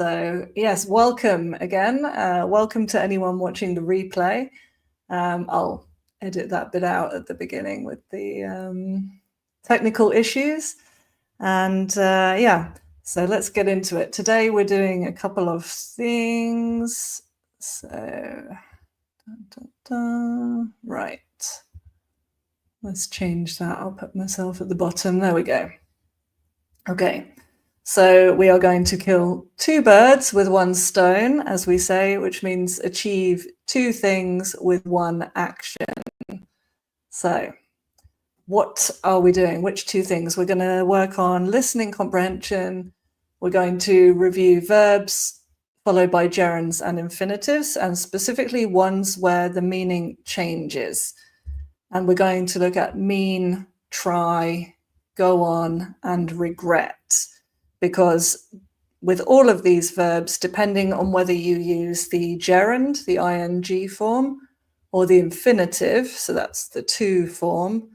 So yes, welcome again. Welcome to anyone watching the replay. I'll edit that bit out at the beginning with the technical issues. And yeah, so let's get into it. Today we're doing a couple of things. So, right. Let's change that. I'll put myself at the bottom. There we go. Okay. So we are going to kill two birds with one stone, as we say, which means achieve two things with one action. So what are we doing? Which two things? We're going to work on listening comprehension. We're going to review verbs followed by gerunds and infinitives, and specifically ones where the meaning changes. And we're going to look at mean, try, go on, and regret. Because with all of these verbs, depending on whether you use the gerund, the ing form, or the infinitive, so that's the to form,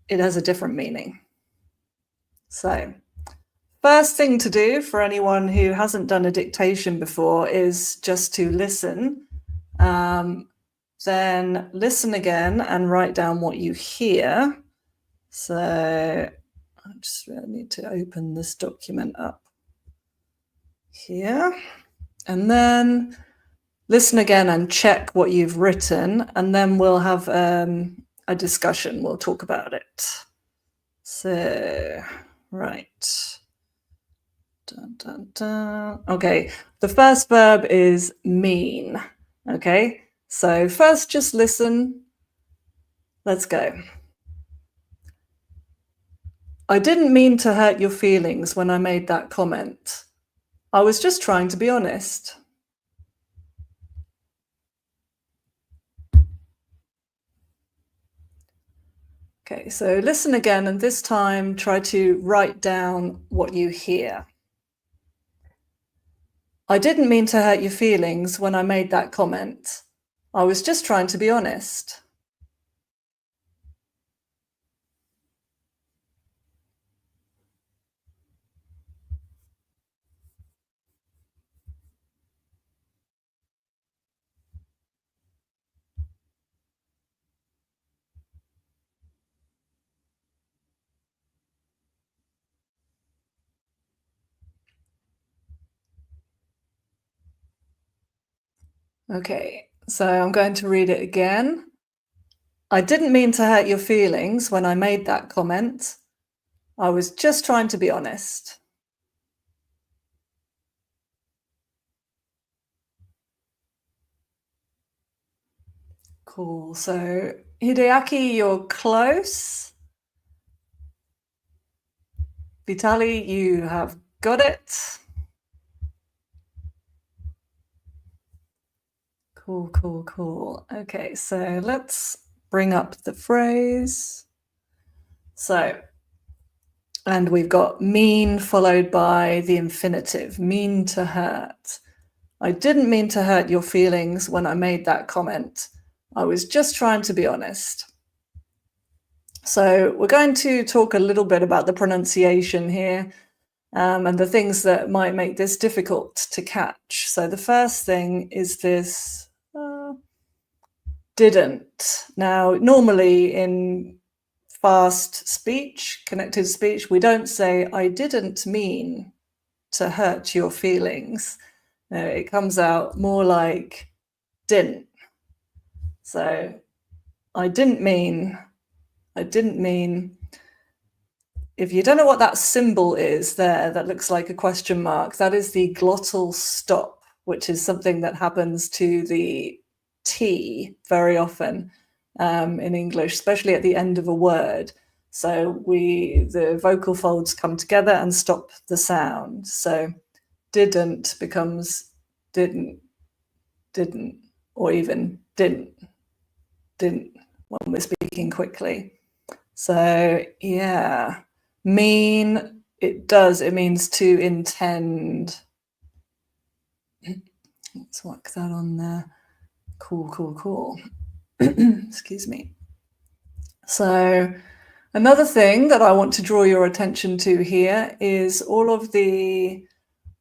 it has a different meaning. So first thing to do for anyone who hasn't done a dictation before is just to listen. Then listen again and write down what you hear. So I just really need to open this document up here. And then listen again and check what you've written, and then we'll have a discussion. We'll talk about it. So, right. Dun, dun, dun. Okay, the first verb is mean. Okay, so first just listen. Let's go. I didn't mean to hurt your feelings when I made that comment. I was just trying to be honest. Okay, so listen again, and this time try to write down what you hear. I didn't mean to hurt your feelings when I made that comment. I was just trying to be honest. Okay, so I'm going to read it again. I didn't mean to hurt your feelings when I made that comment. I was just trying to be honest. Cool. So Hideaki, you're close. Vitali, you have got it. Cool. Okay, so let's bring up the phrase. So, and we've got mean followed by the infinitive, mean to hurt. I didn't mean to hurt your feelings when I made that comment. I was just trying to be honest. So we're going to talk a little bit about the pronunciation here and the things that might make this difficult to catch. So the first thing is this didn't. Now, normally in fast speech, connected speech, we don't say, I didn't mean to hurt your feelings. No, it comes out more like didn't. So I didn't mean. If you don't know what that symbol is there, that looks like a question mark, that is the glottal stop, which is something that happens to the T very often in English, especially at the end of a word. So the vocal folds come together and stop the sound. So didn't becomes didn't, or even didn't when we're speaking quickly. So yeah, mean, it means to intend. Let's whack that on there. Cool. Excuse me. So another thing that I want to draw your attention to here is all of the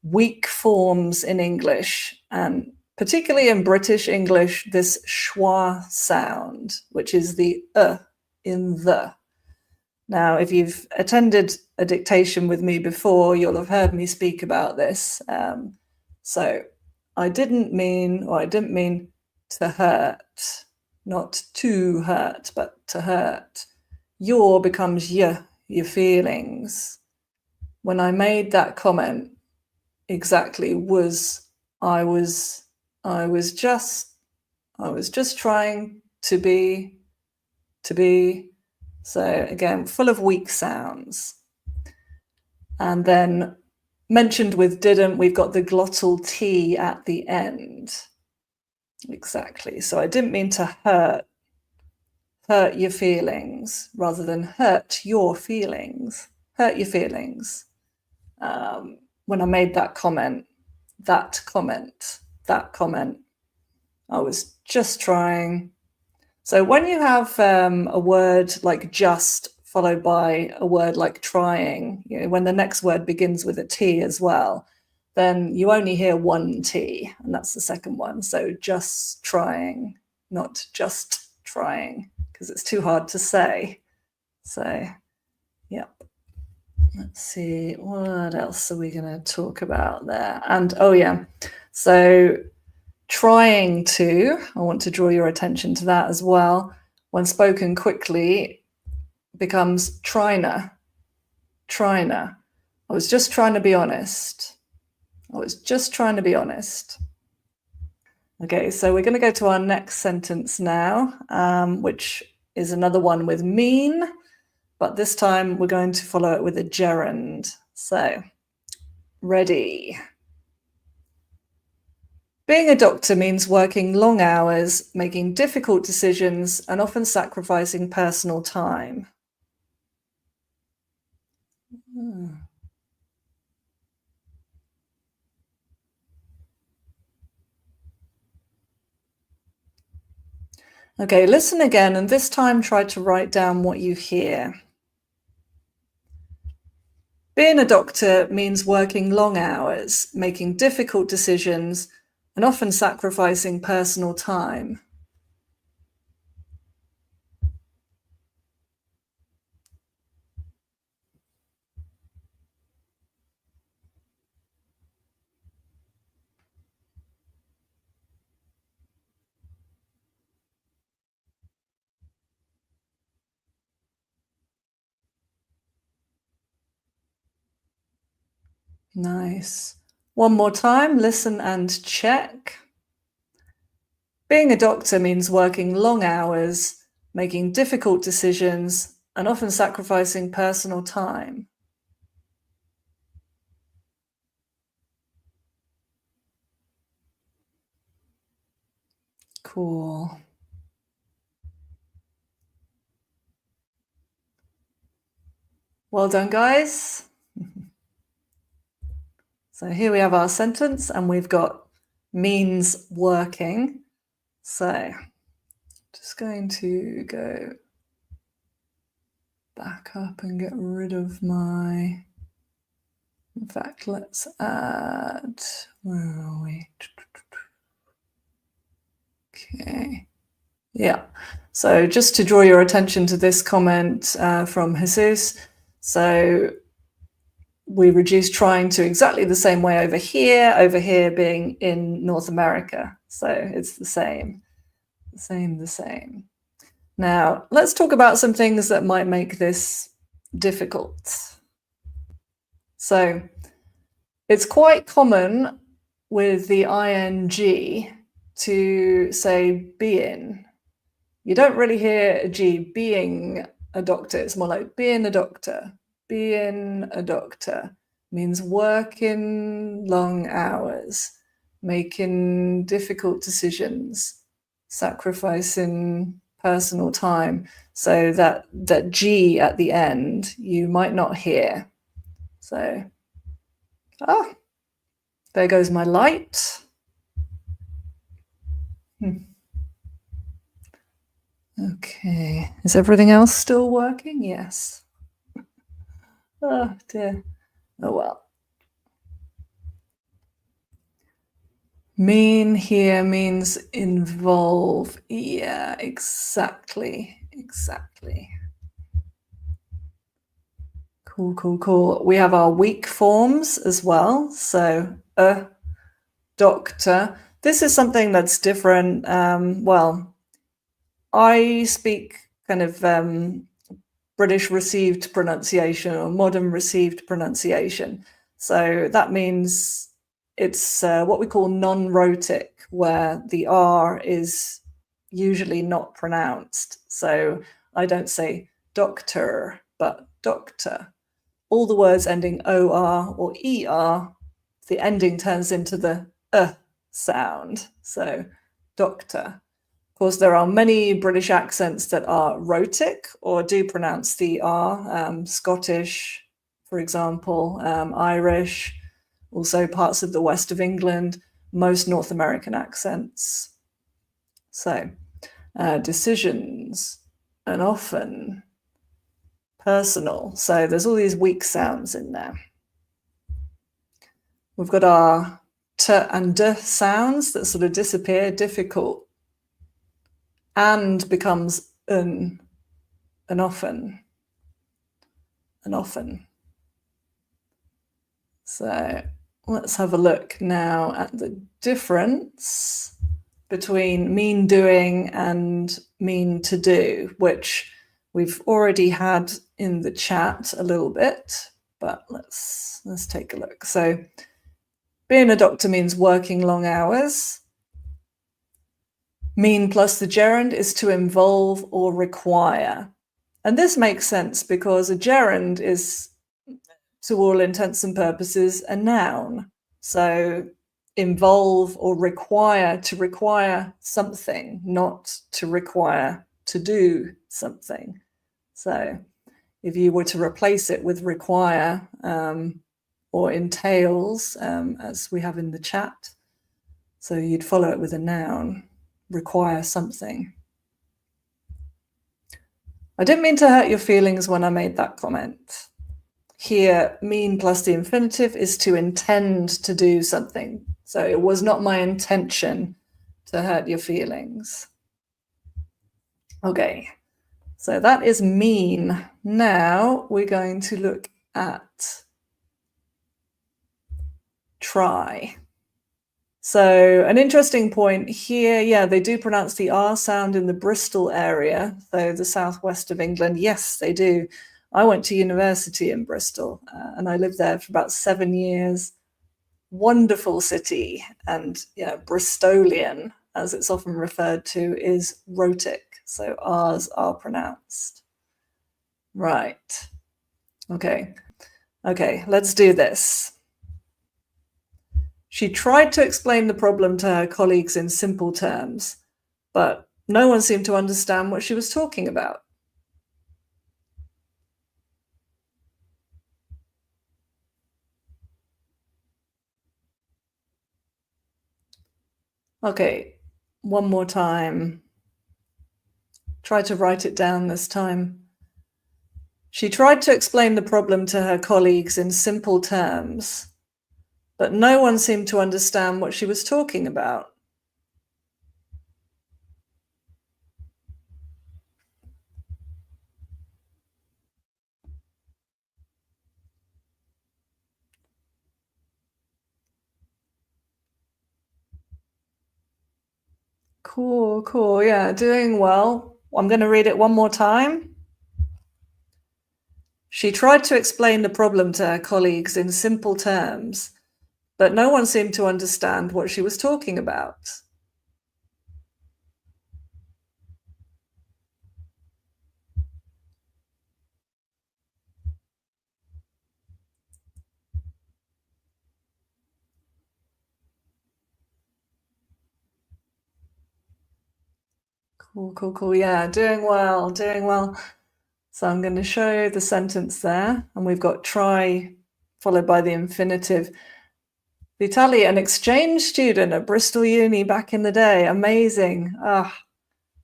weak forms in English, and particularly in British English, this schwa sound, which is the in the. Now, if you've attended a dictation with me before, you'll have heard me speak about this. So I didn't mean to hurt, not to hurt, but to hurt. Your becomes your feelings. When I made that comment, exactly I was just trying to be. So again, full of weak sounds. And then mentioned with didn't, we've got the glottal T at the end. Exactly. So I didn't mean to hurt your feelings rather than hurt your feelings. Hurt your feelings. When I made that comment, I was just trying. So when you have a word like just followed by a word like trying, when the next word begins with a T as well, then you only hear one T, and that's the second one. So just trying, not just trying, because it's too hard to say. So, yeah. Let's see, what else are we going to talk about there? And, oh yeah, so trying to, I want to draw your attention to that as well. When spoken quickly, becomes tryna. I was just trying to be honest. Okay, so we're going to go to our next sentence now, which is another one with mean, but this time we're going to follow it with a gerund. So, ready. Being a doctor means working long hours, making difficult decisions, and often sacrificing personal time. Okay, listen again, and this time try to write down what you hear. Being a doctor means working long hours, making difficult decisions, and often sacrificing personal time. Nice. One more time, listen and check. Being a doctor means working long hours, making difficult decisions, and often sacrificing personal time. Cool. Well done, guys. So here we have our sentence, and we've got means working. So just going to go back up and get rid of my, in fact, let's add, where are we? Okay, yeah. So just to draw your attention to this comment from Jesus, so we reduce trying to exactly the same way over here being in North America. So it's the same. Now, let's talk about some things that might make this difficult. So it's quite common with the ing to say being. You don't really hear a G being a doctor. It's more like being a doctor. Being a doctor means working long hours, making difficult decisions, sacrificing personal time. So that G at the end, you might not hear. So, there goes my light. Okay, is everything else still working? Yes. Oh dear. Oh well. Mean here means involve. Yeah, exactly. Cool. We have our weak forms as well. So a doctor. This is something that's different. Well, I speak kind of British received pronunciation or modern received pronunciation. So that means it's what we call non-rhotic, where the R is usually not pronounced. So I don't say doctor, but doctor. All the words ending OR or ER, the ending turns into the sound. So doctor. Of course, there are many British accents that are rhotic or do pronounce the R. Scottish, for example, Irish, also parts of the west of England, most North American accents. So, decisions, and often, personal. So there's all these weak sounds in there. We've got our t and d sounds that sort of disappear, difficult, and becomes an often. So let's have a look now at the difference between mean doing and mean to do, which we've already had in the chat a little bit, but let's take a look. So being a doctor means working long hours. Mean plus the gerund is to involve or require. And this makes sense because a gerund is, to all intents and purposes, a noun. So involve or require, to require something, not to require to do something. So if you were to replace it with require or entails, as we have in the chat, so you'd follow it with a noun, require something. I didn't mean to hurt your feelings when I made that comment. Here, mean plus the infinitive is to intend to do something. So it was not my intention to hurt your feelings. Okay, so that is mean. Now we're going to look at try. So an interesting point here, yeah, they do pronounce the R sound in the Bristol area, so the southwest of England. Yes, they do. I went to university in Bristol and I lived there for about 7 years. Wonderful city, and yeah, Bristolian, as it's often referred to, is rhotic, so R's are pronounced. Right. Okay, let's do this. She tried to explain the problem to her colleagues in simple terms, but no one seemed to understand what she was talking about. Okay, one more time. Try to write it down this time. She tried to explain the problem to her colleagues in simple terms, but no one seemed to understand what she was talking about. Cool. Yeah, doing well. I'm going to read it one more time. She tried to explain the problem to her colleagues in simple terms, but no one seemed to understand what she was talking about. Cool. Yeah, doing well. So I'm going to show the sentence there, and we've got try followed by the infinitive. Vitaly, an exchange student at Bristol Uni back in the day. Amazing.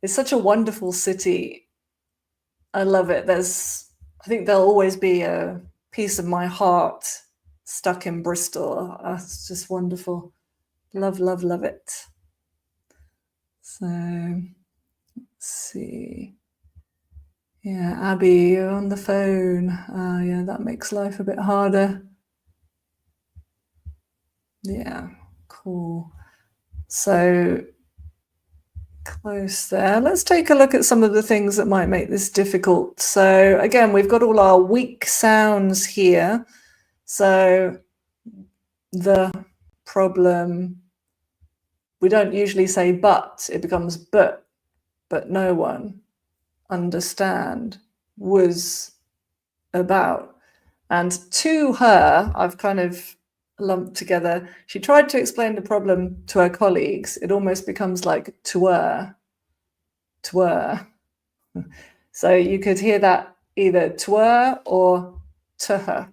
It's such a wonderful city. I love it. I think there'll always be a piece of my heart stuck in Bristol. It's just wonderful. Love, love, love it. So, let's see. Yeah, Abby, you're on the phone. Yeah, that makes life a bit harder. Yeah, cool. So, close there. Let's take a look at some of the things that might make this difficult. So, again, we've got all our weak sounds here. So, the problem, we don't usually say but, it becomes but no one, understand, was, about. And to her, I've kind of lumped together, she tried to explain the problem to her colleagues. It almost becomes like to her. So you could hear that either to her or to her.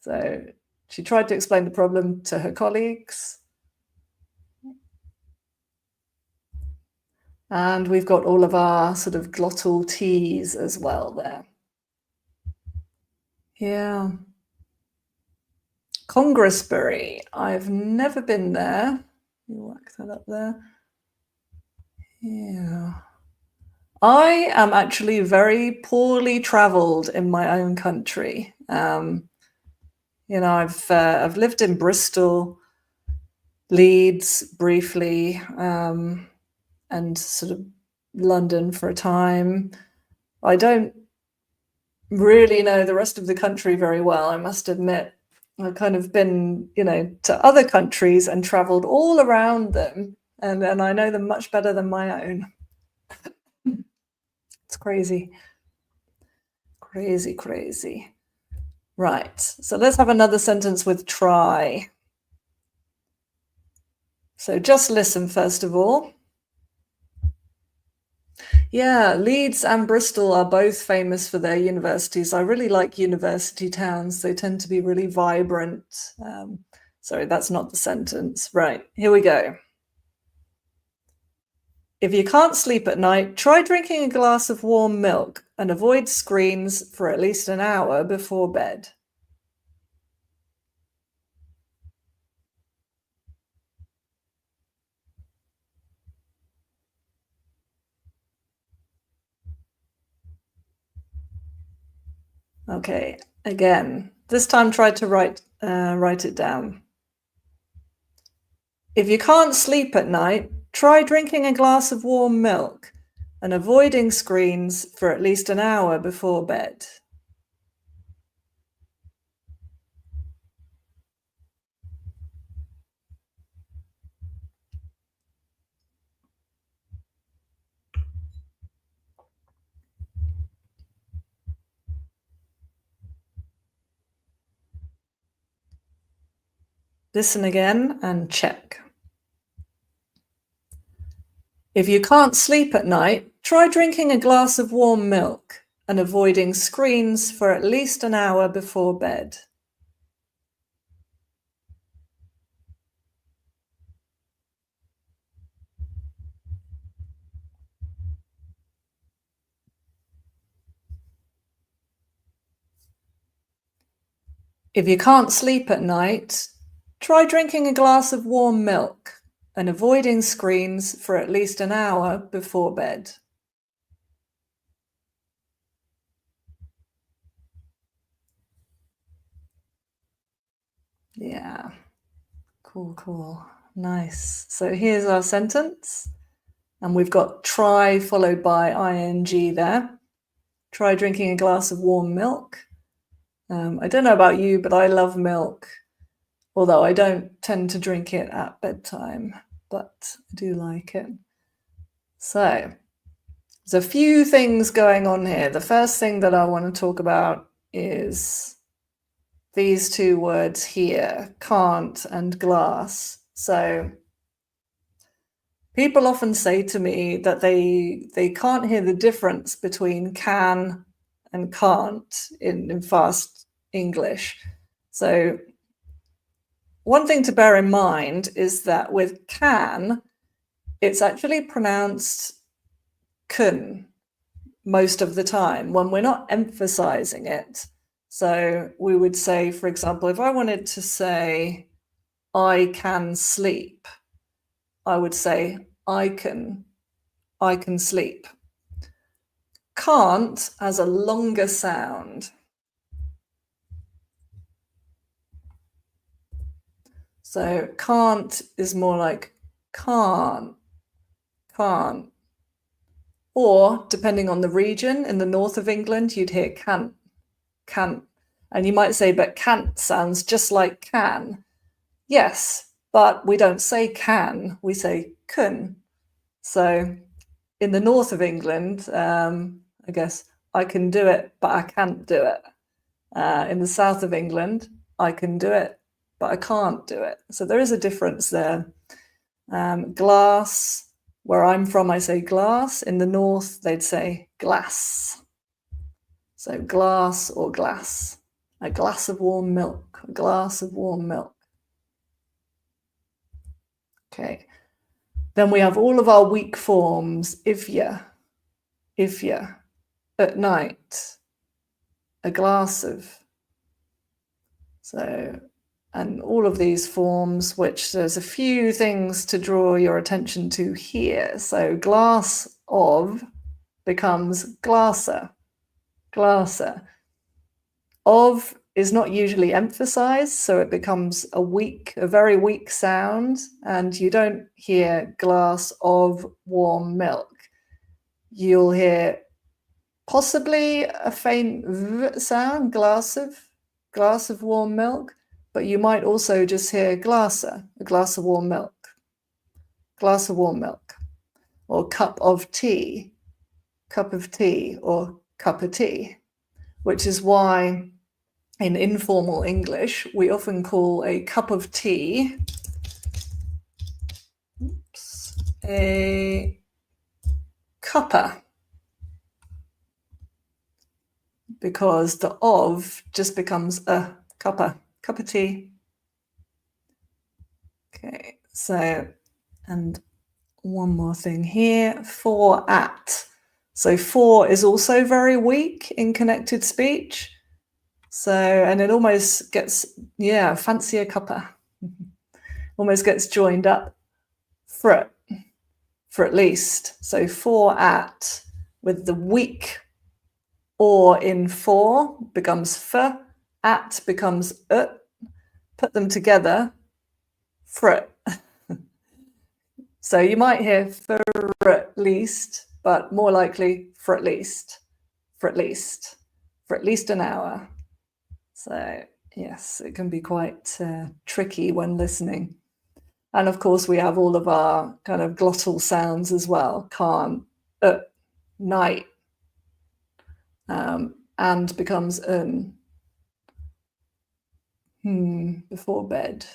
So she tried to explain the problem to her colleagues. And we've got all of our sort of glottal T's as well there. Yeah. Congressbury. I've never been there. You whack that up there. Yeah. I am actually very poorly traveled in my own country. I've lived in Bristol, Leeds briefly, and sort of London for a time. I don't really know the rest of the country very well, I must admit. I've kind of been, to other countries and traveled all around them, and I know them much better than my own. It's crazy. Crazy. Right, so let's have another sentence with try. So just listen first of all. Yeah, Leeds and Bristol are both famous for their universities. I really like university towns. They tend to be really vibrant. Sorry, that's not the sentence. Right, here we go. If you can't sleep at night, try drinking a glass of warm milk and avoid screens for at least an hour before bed. Okay, again, this time try to write it down. If you can't sleep at night, try drinking a glass of warm milk and avoiding screens for at least an hour before bed. Listen again and check. If you can't sleep at night, try drinking a glass of warm milk and avoiding screens for at least an hour before bed. If you can't sleep at night, try drinking a glass of warm milk and avoiding screens for at least an hour before bed. Yeah, cool. Nice. So here's our sentence. And we've got try followed by ing there. Try drinking a glass of warm milk. I don't know about you, but I love milk, although I don't tend to drink it at bedtime, but I do like it. So there's a few things going on here. The first thing that I want to talk about is these two words here, can't and glass. So people often say to me that they can't hear the difference between can and can't in fast English. So one thing to bear in mind is that with can, it's actually pronounced kun most of the time when we're not emphasizing it. So we would say, for example, if I wanted to say, I can sleep. I would say I can sleep. Can't has a longer sound. So can't is more like can't. Or depending on the region, in the north of England, you'd hear can't. And you might say, but can't sounds just like can. Yes, but we don't say can, we say can. So in the north of England, I guess I can do it, but I can't do it. In the south of England, I can do it, but I can't do it. So there is a difference there. Glass, where I'm from, I say glass. In the north, they'd say glass. So glass or glass. A glass of warm milk, a glass of warm milk. Okay. Then we have all of our weak forms. If you, at night, a glass of. So, and all of these forms, which there's a few things to draw your attention to here. So glass of becomes glasser. Of is not usually emphasized, so it becomes a very weak sound, and you don't hear glass of warm milk. You'll hear possibly a faint v sound, glass of warm milk, but you might also just hear glasser, a glass of warm milk, or cup of tea, or cup of tea, which is why in informal English, we often call a cup of tea a cuppa, because the of just becomes a cuppa, cup of tea. Okay, so, and one more thing here, for, at. So for is also very weak in connected speech. So, and it almost gets, fancy a cuppa. Almost gets joined up for at least. So for, at, with the weak or in for becomes f, at becomes put them together, for. So you might hear for at least, but more likely for at least an hour. So yes, it can be quite tricky when listening. And of course, we have all of our kind of glottal sounds as well. Can't, night, and becomes before bed.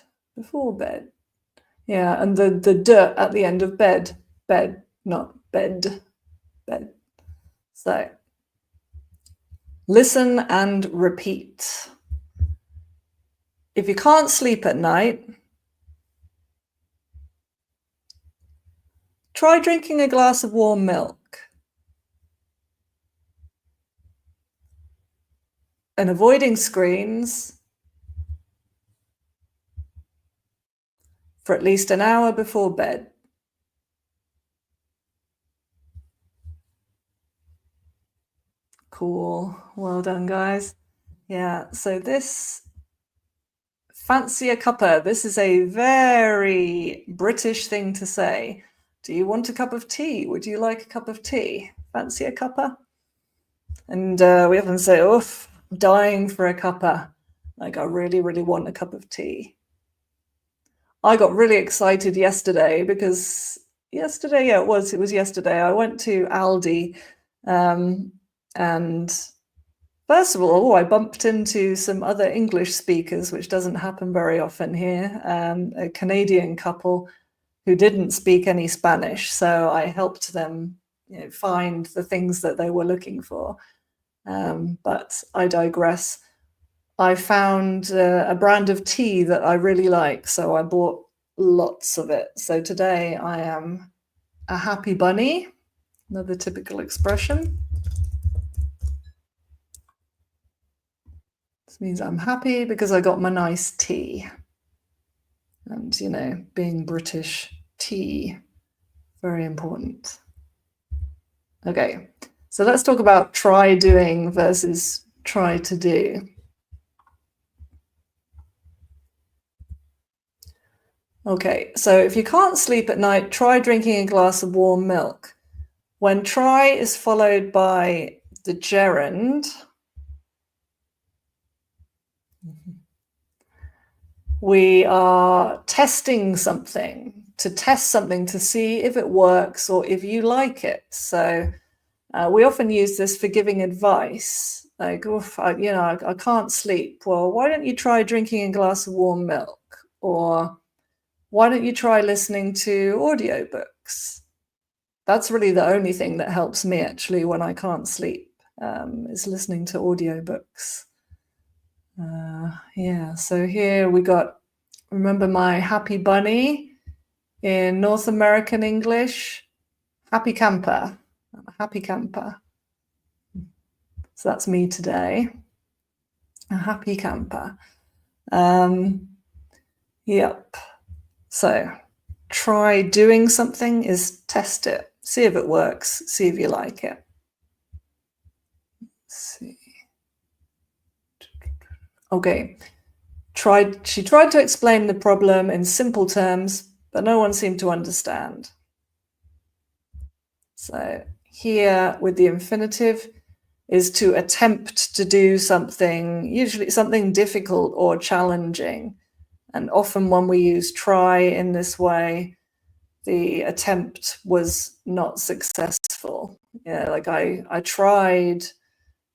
Yeah, and the d at the end of bed, not bed. So listen and repeat. If you can't sleep at night, try drinking a glass of warm milk. And avoiding screens for at least an hour before bed. Cool. Well done, guys. Yeah, so this fancy a cuppa. This is a very British thing to say. Do you want a cup of tea? Would you like a cup of tea? Fancy a cuppa? And we often say, oof, I'm dying for a cuppa. Like, I really, really want a cup of tea. I got really excited yesterday because it was yesterday. I went to Aldi and first of all, I bumped into some other English speakers, which doesn't happen very often here, a Canadian couple who didn't speak any Spanish. So I helped them find the things that they were looking for. But I digress. I found a brand of tea that I really like, so I bought lots of it. So today I am a happy bunny, another typical expression. This means I'm happy because I got my nice tea. And, being British, tea, very important. Okay, so let's talk about try doing versus try to do. Okay, so if you can't sleep at night, try drinking a glass of warm milk. When try is followed by the gerund, we are testing something, to test something to see if it works or if you like it. So we often use this for giving advice. Like, I can't sleep. Well, why don't you try drinking a glass of warm milk? Or why don't you try listening to audiobooks? That's really the only thing that helps me actually when I can't sleep, is listening to audiobooks. Yeah, so here we got, remember my happy bunny in North American English? Happy camper. I'm a happy camper. So that's me today. A happy camper. Yep. So try doing something is test it. See if it works. See if you like it. Let's see. Okay. She tried to explain the problem in simple terms, but no one seemed to understand. So here with the infinitive is to attempt to do something, usually something difficult or challenging. And often when we use try in this way, the attempt was not successful. Yeah, like I tried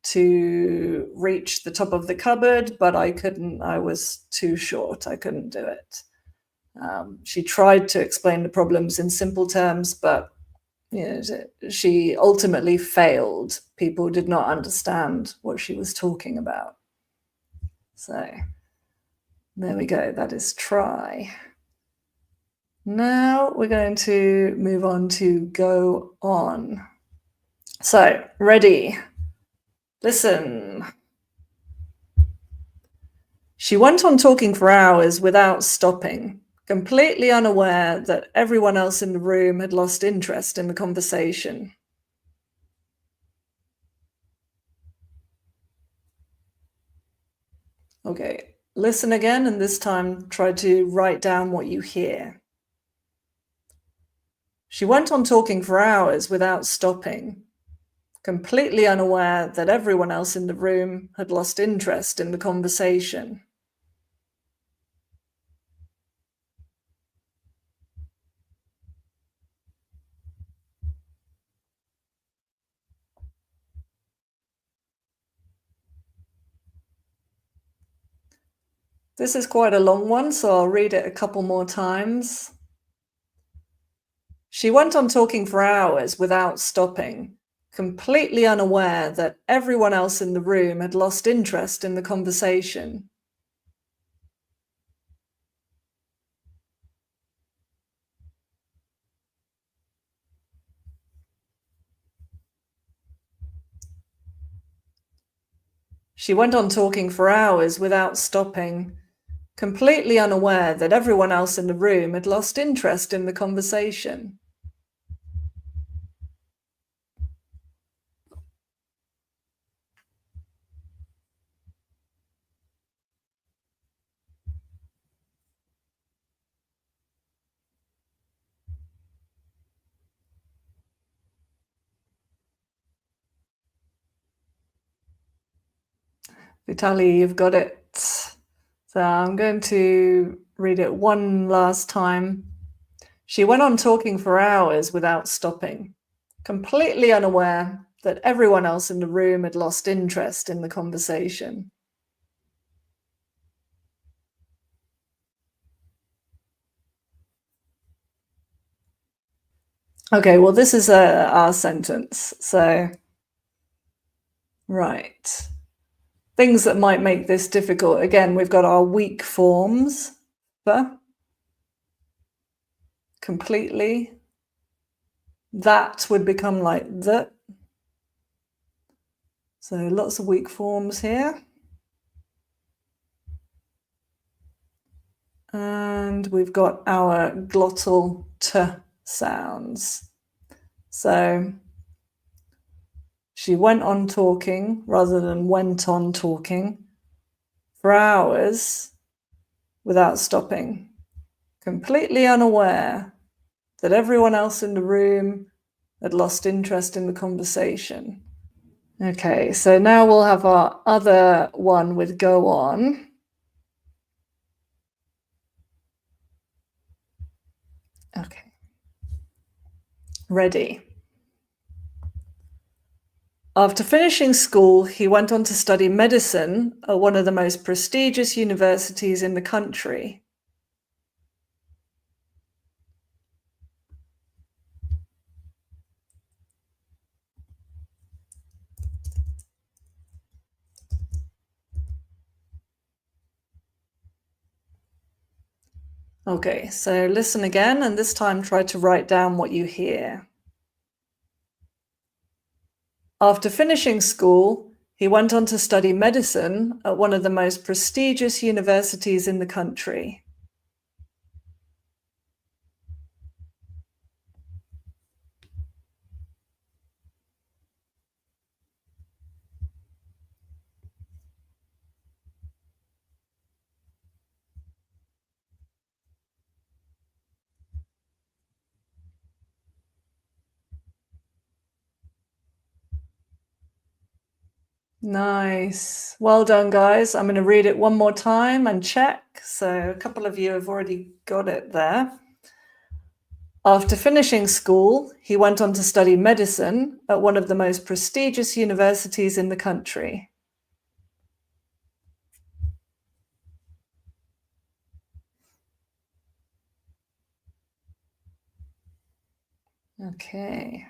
to reach the top of the cupboard, but I couldn't. I was too short. I couldn't do it. She tried to explain the problems in simple terms, but she ultimately failed. People did not understand what she was talking about. So there we go. That is try. Now we're going to move on to go on. So, ready? Listen. She went on talking for hours without stopping, completely unaware that everyone else in the room had lost interest in the conversation. Okay, listen again, and this time try to write down what you hear. She went on talking for hours without stopping, completely unaware that everyone else in the room had lost interest in the conversation. This is quite a long one, so I'll read it a couple more times. She went on talking for hours without stopping, completely unaware that everyone else in the room had lost interest in the conversation. She went on talking for hours without stopping, completely unaware that everyone else in the room had lost interest in the conversation. Vitaly, you've got it. So I'm going to read it one last time. She went on talking for hours without stopping, completely unaware that everyone else in the room had lost interest in the conversation. Okay, well, this is our sentence. So, right. Things that might make this difficult. Again, we've got our weak forms. Completely. That would become like the. So lots of weak forms here. And we've got our glottal t sounds. So she went on talking rather than went on talking for hours without stopping, completely unaware that everyone else in the room had lost interest in the conversation. Okay, so now we'll have our other one with go on. Okay. Ready. After finishing school, he went on to study medicine at one of the most prestigious universities in the country. Okay, so listen again, and this time try to write down what you hear. After finishing school, he went on to study medicine at one of the most prestigious universities in the country. Nice. Well done, guys. I'm going to read it one more time and check. So a couple of you have already got it there. After finishing school, he went on to study medicine at one of the most prestigious universities in the country. Okay.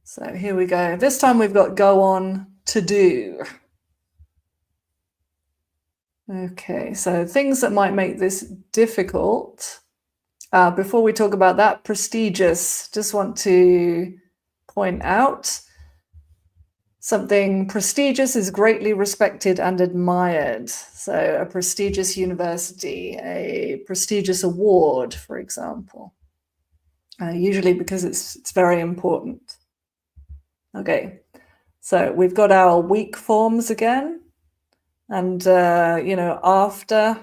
So here we go. This time we've got go on to do. Okay, so things that might make this difficult. Before we talk about that, prestigious, just want to point out something prestigious is greatly respected and admired. So a prestigious university, a prestigious award, for example, usually because it's very important. Okay, so we've got our weak forms again. And, after,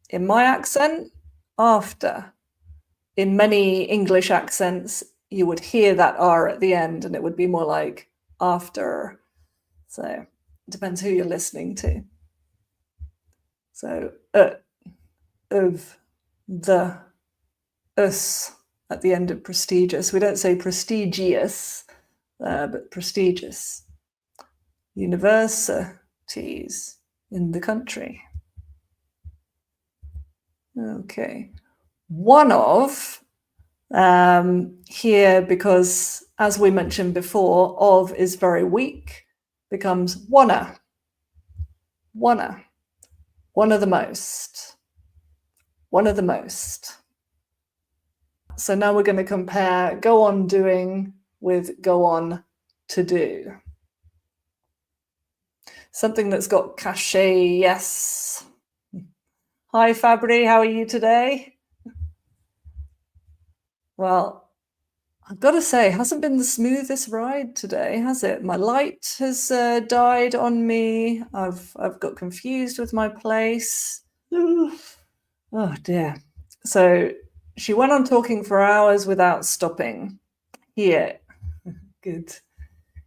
in my accent, after. In many English accents, you would hear that R at the end and it would be more like after. So it depends who you're listening to. So, of, the, us at the end of prestigious. We don't say prestigious, but prestigious. Universities in the country. Okay. One of, here, because as we mentioned before, of is very weak, becomes wanna. Wanna. One of the most. One of the most. So now we're going to compare go on doing with go on to do. Something that's got cachet, yes. Hi, Fabri, how are you today? Well, I've got to say, it hasn't been the smoothest ride today, has it? My light has died on me. I've got confused with my place. Oh dear. So she went on talking for hours without stopping. Here, good.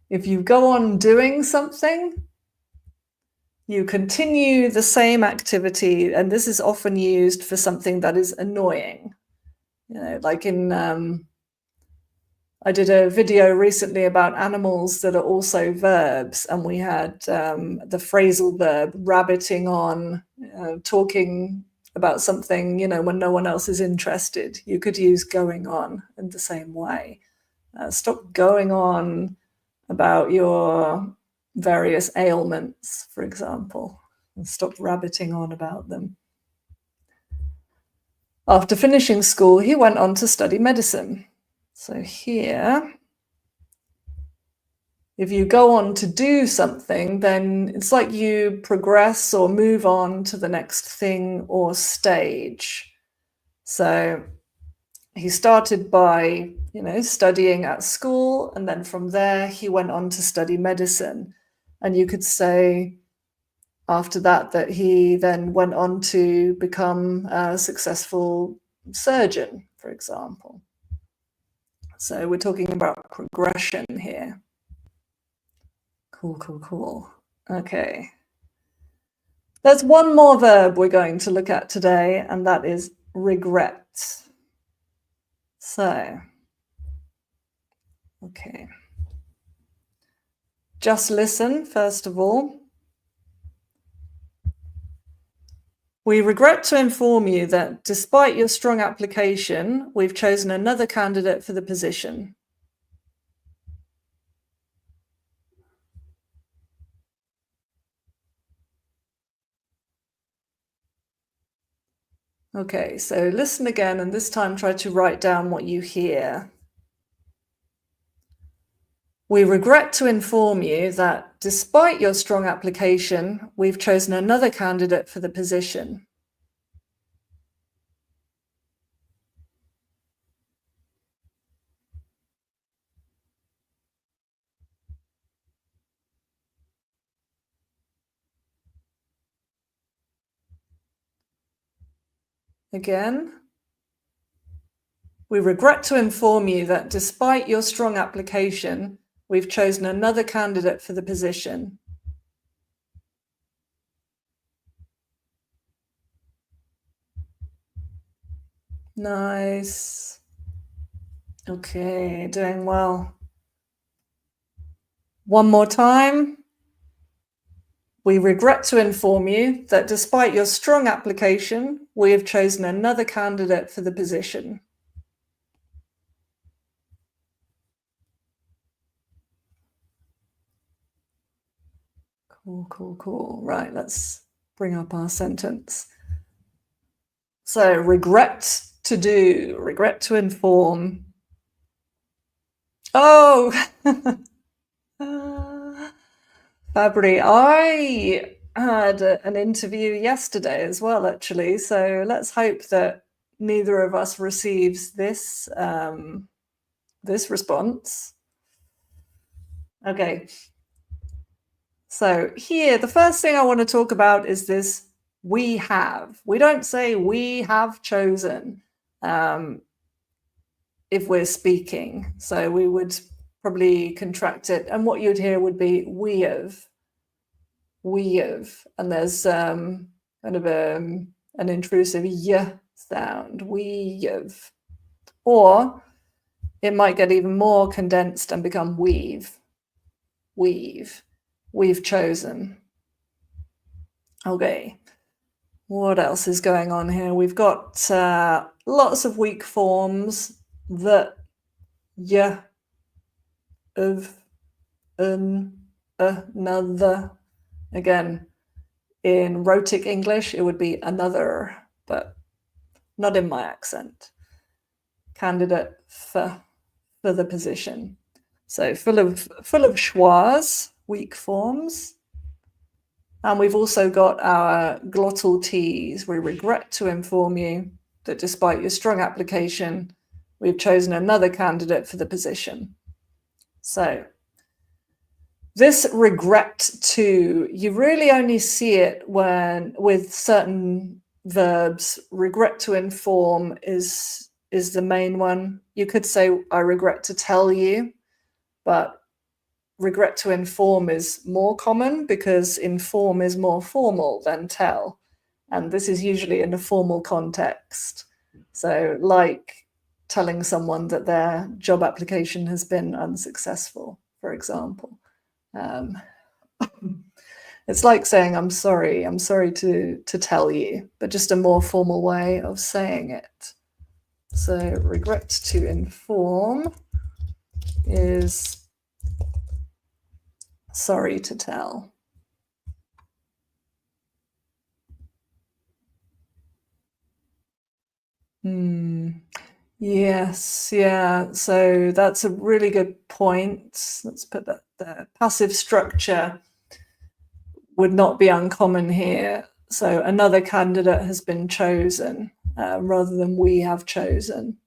If you go on doing something, you continue the same activity, and this is often used for something that is annoying. Like in, I did a video recently about animals that are also verbs, and we had the phrasal verb rabbiting on, talking about something, when no one else is interested. You could use going on in the same way. Stop going on about your various ailments, for example, and stop rabbiting on about them. After finishing school, he went on to study medicine. So here, if you go on to do something, then it's like you progress or move on to the next thing or stage. So he started by, studying at school, and then from there he went on to study medicine. And you could say after that he then went on to become a successful surgeon, for example. So we're talking about progression here. Cool. Okay. There's one more verb we're going to look at today, and that is regret. So, okay. Just listen, first of all. We regret to inform you that despite your strong application, we've chosen another candidate for the position. Okay, so listen again, and this time try to write down what you hear. We regret to inform you that despite your strong application, we've chosen another candidate for the position. Again. We regret to inform you that despite your strong application, we've chosen another candidate for the position. Nice. Okay, doing well. One more time. We regret to inform you that despite your strong application, we have chosen another candidate for the position. Cool. Right, let's bring up our sentence. So, regret to do, regret to inform. Oh! Fabry, I had an interview yesterday as well, actually. So let's hope that neither of us receives this this response. Okay. So here, the first thing I want to talk about is this we have. We don't say we have chosen if we're speaking. So we would probably contract it. And what you'd hear would be we have. And there's kind of an intrusive y sound. We've. Or it might get even more condensed and become we've chosen. Okay, what else is going on here? We've got lots of weak forms. The, yeah, of, another. Again, in rhotic English, it would be another, but not in my accent. Candidate for the position. So full of schwas, weak forms. And we've also got our glottal T's. We regret to inform you that despite your strong application, we've chosen another candidate for the position. So this regret to, you really only see it when with certain verbs. Regret to inform is the main one. You could say, I regret to tell you, but regret to inform is more common because inform is more formal than tell. And this is usually in a formal context. So like telling someone that their job application has been unsuccessful, for example. It's like saying, I'm sorry to tell you, but just a more formal way of saying it. So regret to inform is sorry to tell. Yes, yeah. So that's a really good point. Let's put that the passive structure would not be uncommon here. So another candidate has been chosen rather than we have chosen.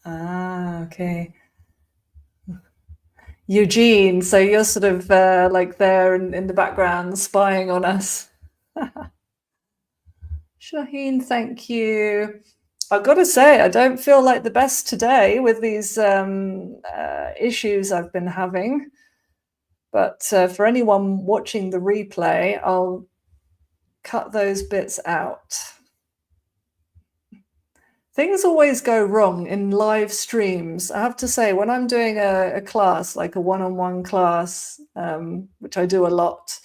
Ah, okay. Eugene, so you're sort of like there in the background spying on us. Shaheen, thank you. I've got to say, I don't feel like the best today with these issues I've been having. But for anyone watching the replay, I'll cut those bits out. Things always go wrong in live streams. I have to say, when I'm doing a class, like a one-on-one class, which I do a lot,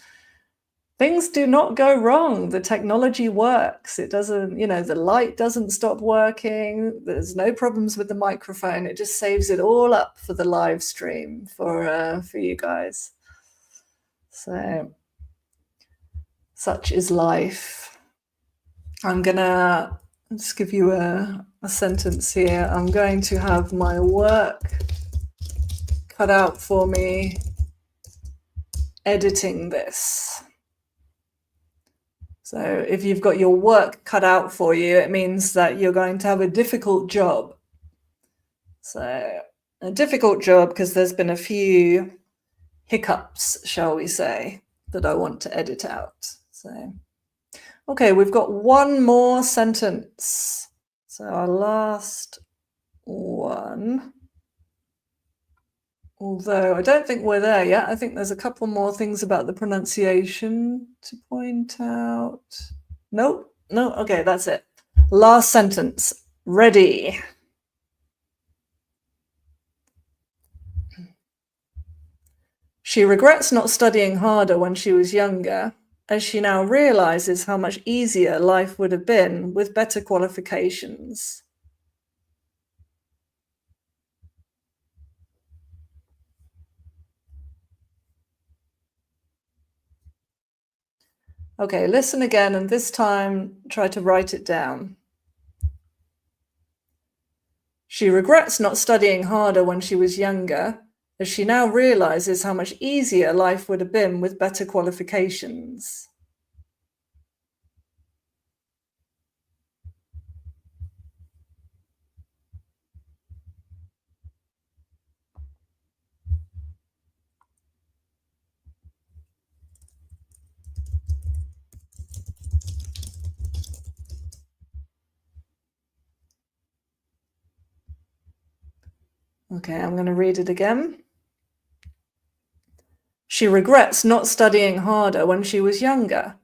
things do not go wrong. The technology works. It doesn't, the light doesn't stop working. There's no problems with the microphone. It just saves it all up for the live stream for you guys. So such is life. I'm gonna just give you a sentence here. I'm going to have my work cut out for me editing this. So if you've got your work cut out for you, it means that you're going to have a difficult job. So a difficult job because there's been a few hiccups, shall we say, that I want to edit out. So, okay, we've got one more sentence. So our last one, although I don't think we're there yet. I think there's a couple more things about the pronunciation to point out. Nope, no, okay, that's it. Last sentence, ready. She regrets not studying harder when she was younger, as she now realizes how much easier life would have been with better qualifications. Okay, listen again, and this time try to write it down. She regrets not studying harder when she was younger, as she now realizes how much easier life would have been with better qualifications. Okay, I'm going to read it again. She regrets not studying harder when she was younger,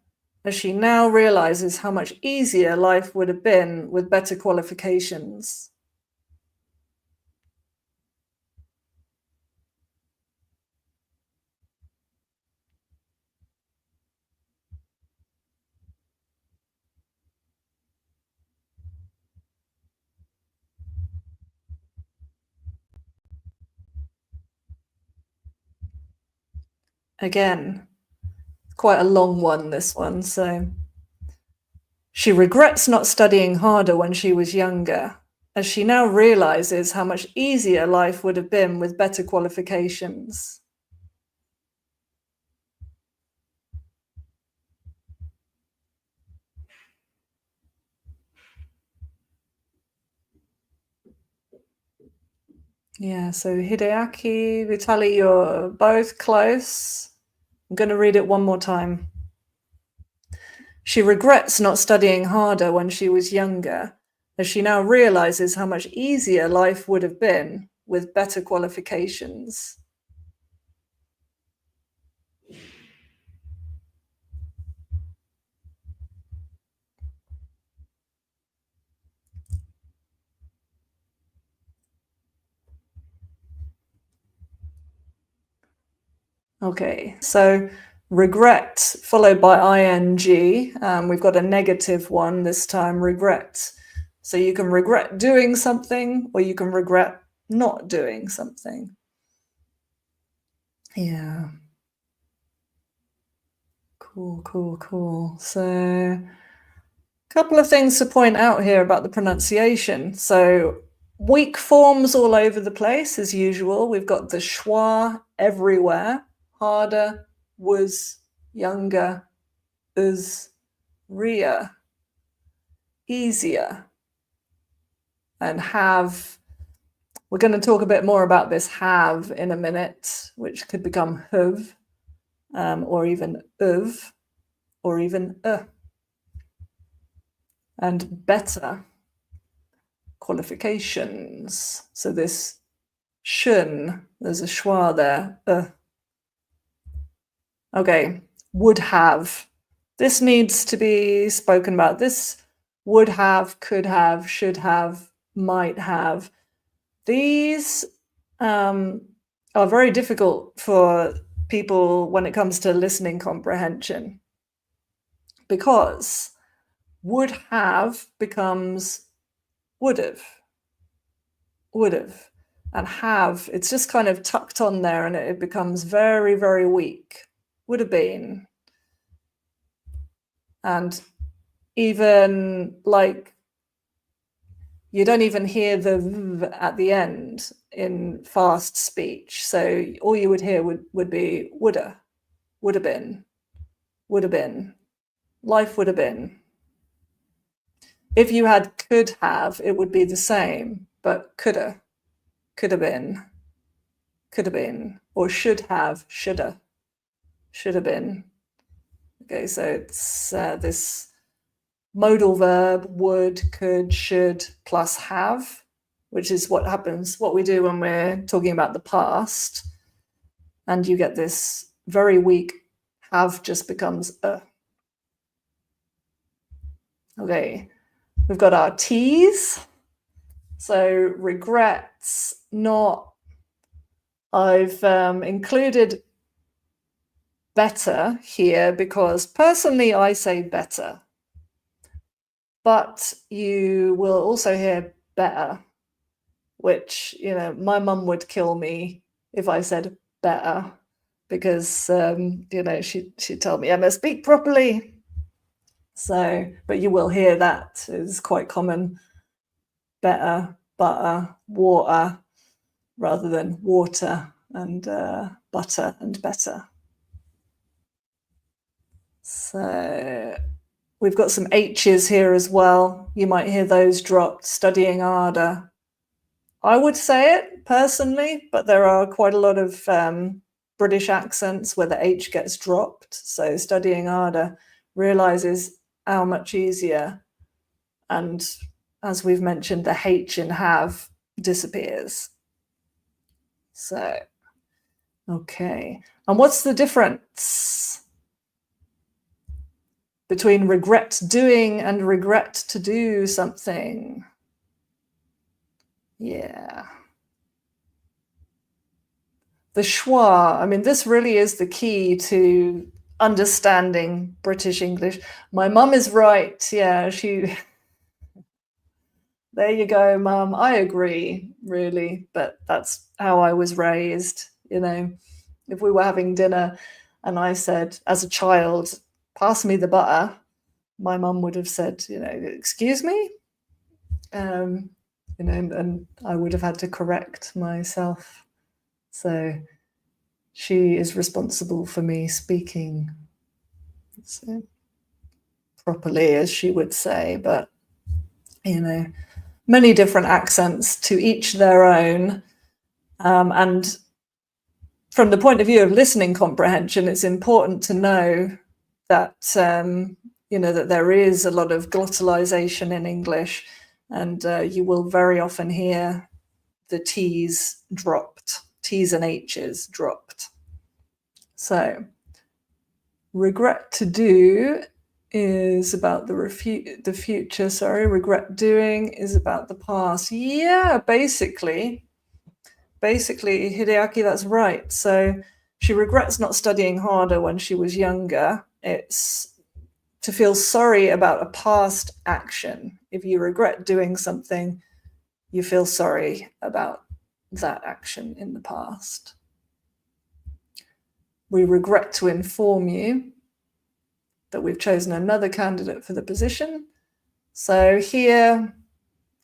as she now realizes how much easier life would have been with better qualifications. Again, quite a long one, this one. So, she regrets not studying harder when she was younger, as she now realizes how much easier life would have been with better qualifications. Yeah, so Hideaki, Vitali, you're both close. I'm going to read it one more time. She regrets not studying harder when she was younger, as she now realizes how much easier life would have been with better qualifications. Okay, so regret followed by ing. We've got a negative one this time, regret. So you can regret doing something or you can regret not doing something. Yeah. Cool. So a couple of things to point out here about the pronunciation. So Weak forms all over the place as usual. We've got the schwa everywhere. Harder, was, younger, is, ria, easier, and have. We're going to talk a bit more about this have in a minute, which could become huv, or even uv, or even and better. Qualifications. So this shun, there's a schwa there. Okay, would have. This needs to be spoken about. This would have, could have, should have, might have. These are very difficult for people when it comes to listening comprehension, because would have becomes would have, and have, it's just kind of tucked on there, and it becomes very, very weak. Would have been. And even like you don't even hear the v at the end in fast speech. So all you would hear would be woulda, would have been, life would have been. If you had could have, it would be the same, but coulda, could have been, or should have, shoulda, should have been. Okay, so it's this modal verb would, could, should plus have, which is what happens, what we do when we're talking about the past. And you get this very weak have just becomes a. Okay, we've got our T's. So regrets, not. I've included better here because personally I say better. But you will also hear better, which, you know, my mum would kill me if I said better, because, you know, she'd tell me, Emma, speak properly. So, but you will hear that is quite common. Better, butter, water, rather than water and butter and better. So we've got some H's here as well. You might hear those dropped. Studying harder. I would say it personally, but there are quite a lot of British accents where the H gets dropped. So studying harder realizes how much easier. And as we've mentioned, the H in have disappears. So, okay. And what's the difference between regret doing and regret to do something? Yeah. The schwa, I mean, this really is the key to understanding British English. My mum is right. Yeah, there you go, Mum. I agree, really, but that's how I was raised. You know, if we were having dinner and I said, as a child, pass me the butter, my mum would have said, you know, excuse me? You know, and I would have had to correct myself. So she is responsible for me speaking properly, as she would say, but, you know, many different accents, to each their own. And from the point of view of listening comprehension, it's important to know that, you know, that there is a lot of glottalization in English, and you will very often hear the T's dropped, T's and H's dropped. So, regret to do is about the future. Sorry, regret doing is about the past. Yeah, basically, Hideaki, that's right. So she regrets not studying harder when she was younger. It's to feel sorry about a past action. If you regret doing something, you feel sorry about that action in the past. We regret to inform you that we've chosen another candidate for the position. So here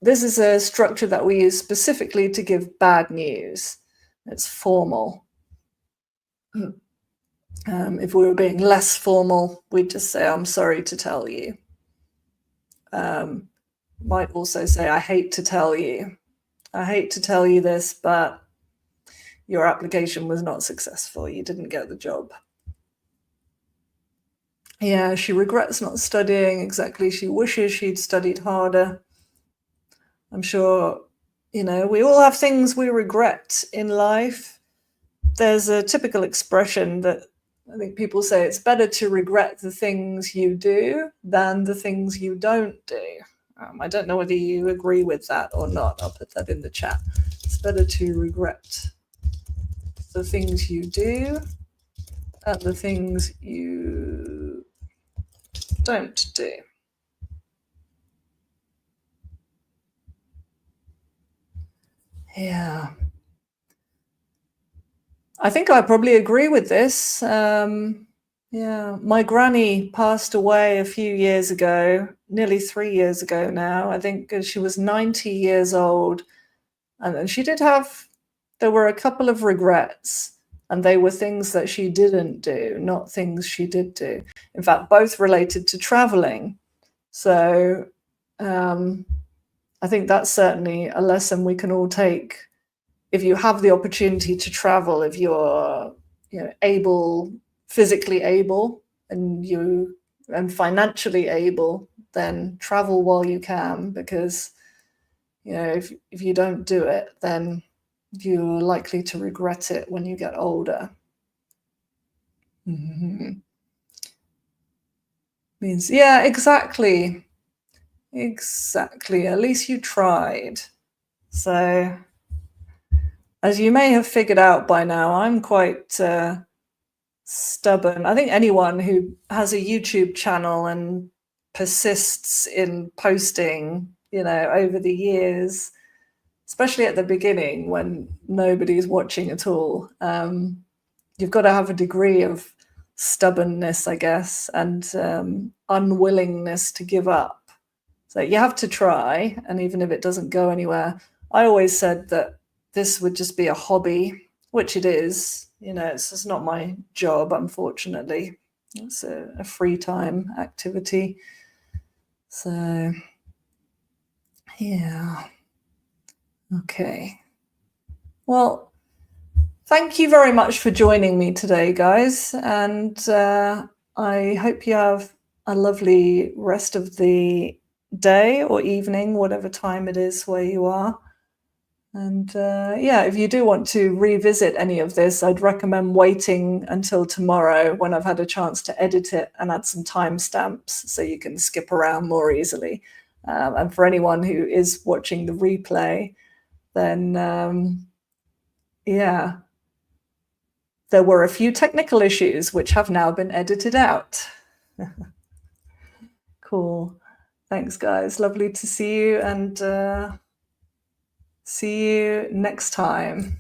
this is a structure that we use specifically to give bad news. It's formal. If we were being less formal, we'd just say, I'm sorry to tell you. Might also say, I hate to tell you. I hate to tell you this, but your application was not successful. You didn't get the job. Yeah, she regrets not studying exactly. She wishes she'd studied harder. I'm sure, we all have things we regret in life. There's a typical expression that I think people say it's better to regret the things you do than the things you don't do. I don't know whether you agree with that or not. I'll put that in the chat. It's better to regret the things you do than the things you don't do. Yeah. I think I probably agree with this. Yeah, my granny passed away a few years ago, nearly 3 years ago now. I think she was 90 years old. And she did have, there were a couple of regrets, and they were things that she didn't do, not things she did do. In fact, both related to traveling. So I think that's certainly a lesson we can all take. If you have the opportunity to travel, if you're able, physically able, and financially able, then travel while you can, because if you don't do it, then you're likely to regret it when you get older. Means, yeah, exactly. At least you tried. So, as you may have figured out by now, I'm quite stubborn. I think anyone who has a YouTube channel and persists in posting, over the years, especially at the beginning when nobody's watching at all, you've got to have a degree of stubbornness, I guess, and unwillingness to give up. So you have to try, and even if it doesn't go anywhere, I always said that this would just be a hobby, which it is. It's just not my job, unfortunately. It's a free time activity. So, yeah. Okay. Well, thank you very much for joining me today, guys. And I hope you have a lovely rest of the day or evening, whatever time it is where you are. And yeah, if you do want to revisit any of this, I'd recommend waiting until tomorrow when I've had a chance to edit it and add some timestamps so you can skip around more easily. And for anyone who is watching the replay, then yeah, there were a few technical issues which have now been edited out. Cool. Thanks, guys. Lovely to see you, and see you next time.